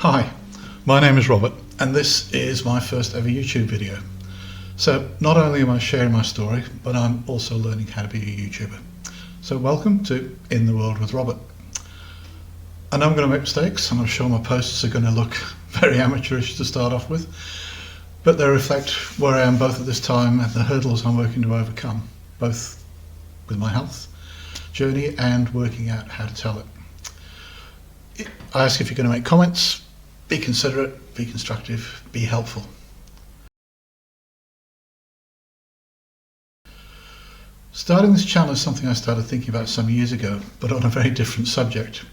Hi, my name is Robert and this is my first ever YouTube video. So not only am I sharing my story, but I'm also learning how to be a YouTuber. So welcome to In the World with Robert. I know I'm going to make mistakes and I'm sure my posts are going to look very amateurish to start off with, but they reflect where I am both at this time and the hurdles I'm working to overcome, both with my health journey and working out how to tell it. I ask if you're going to make comments. Be considerate, be constructive, be helpful. Starting this channel is something I started thinking about some years ago, but on a very different subject.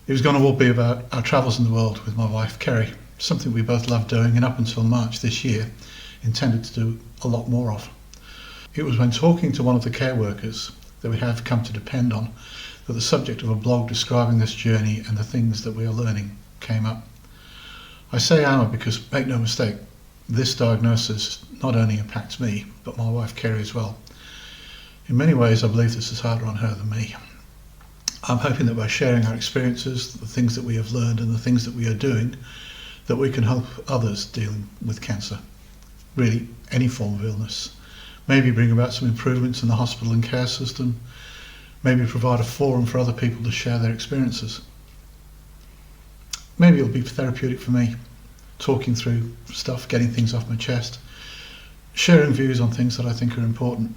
It was going to all be about our travels in the world with my wife Kerry, something we both loved doing and up until March this year intended to do a lot more of. It was when talking to one of the care workers that we have come to depend on that the subject of a blog describing this journey and the things that we are learning came up. I say our because, make no mistake, this diagnosis not only impacts me, but my wife Kerry as well. In many ways, I believe this is harder on her than me. I'm hoping that by sharing our experiences, the things that we have learned and the things that we are doing, that we can help others dealing with cancer. Really, any form of illness. Maybe bring about some improvements in the hospital and care system. Maybe provide a forum for other people to share their experiences. Maybe it'll be therapeutic for me, talking through stuff, getting things off my chest, sharing views on things that I think are important.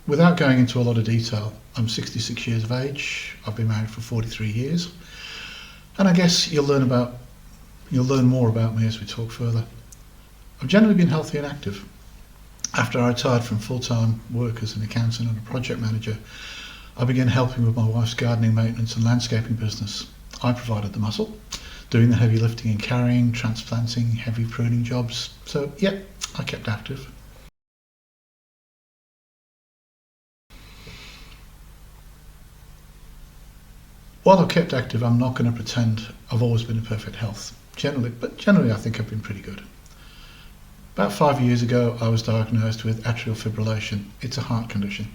Without going into a lot of detail, I'm 66 years of age, I've been married for 43 years, and I guess you'll learn more about me as we talk further. I've generally been healthy and active. After I retired from full-time work as an accountant and a project manager, I began helping with my wife's gardening maintenance and landscaping business. I provided the muscle, doing the heavy lifting and carrying, transplanting, heavy pruning jobs. So yeah, I kept active. While I've kept active, I'm not going to pretend I've always been in perfect health. Generally I think I've been pretty good. About 5 years ago, I was diagnosed with atrial fibrillation. It's a heart condition.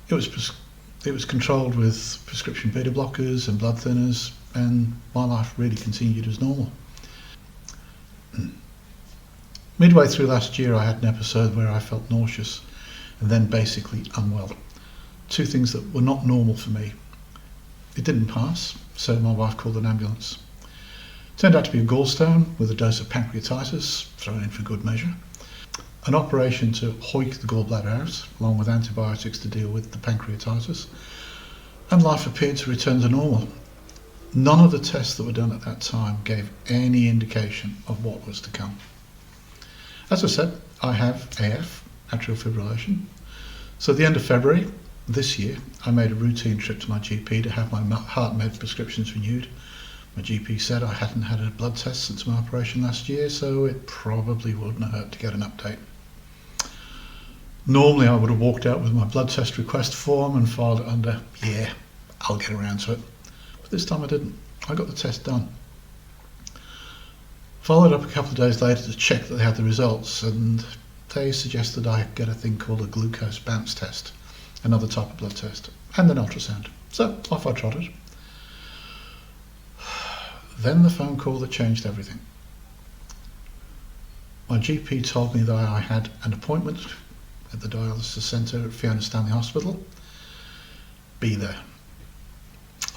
It was controlled with prescription beta blockers and blood thinners, and my life really continued as normal. Midway through last year, I had an episode where I felt nauseous and then basically unwell. Two things that were not normal for me. It didn't pass, so my wife called an ambulance. Turned out to be a gallstone with a dose of pancreatitis, thrown in for good measure. An operation to hoik the gallbladder out, along with antibiotics to deal with the pancreatitis. And life appeared to return to normal. None of the tests that were done at that time gave any indication of what was to come. As I said, I have AF, atrial fibrillation. So at the end of February this year, I made a routine trip to my GP to have my heart med prescriptions renewed. My GP said I hadn't had a blood test since my operation last year, so it probably wouldn't hurt to get an update. Normally I would have walked out with my blood test request form and filed it under, yeah, I'll get around to it. But this time I didn't. I got the test done. Followed up a couple of days later to check that they had the results, and they suggested I get a thing called a glucose bounce test, another type of blood test, and an ultrasound. So off I trotted. Then the phone call that changed everything. My GP told me that I had an appointment at the dialysis centre at Fiona Stanley Hospital. Be there.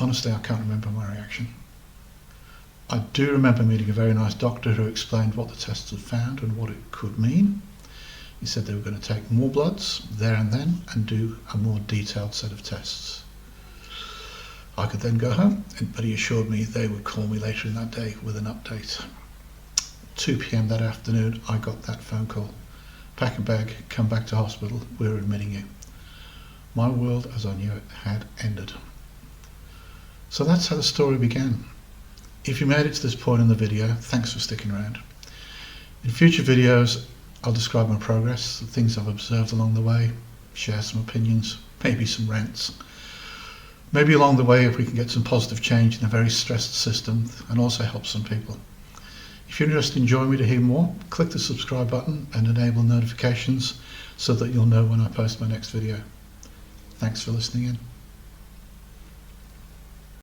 Honestly, I can't remember my reaction. I do remember meeting a very nice doctor who explained what the tests had found and what it could mean. He said they were going to take more bloods there and then and do a more detailed set of tests. I could then go home, but he assured me they would call me later in that day with an update. 2 p.m. that afternoon, I got that phone call. Pack a bag, come back to hospital, we're admitting you. My world as I knew it had ended. So that's how the story began. If you made it to this point in the video, thanks for sticking around. In future videos, I'll describe my progress, the things I've observed along the way, share some opinions, maybe some rants. Maybe along the way if we can get some positive change in a very stressed system and also help some people. If you're interested in joining me to hear more, click the subscribe button and enable notifications so that you'll know when I post my next video. Thanks for listening in.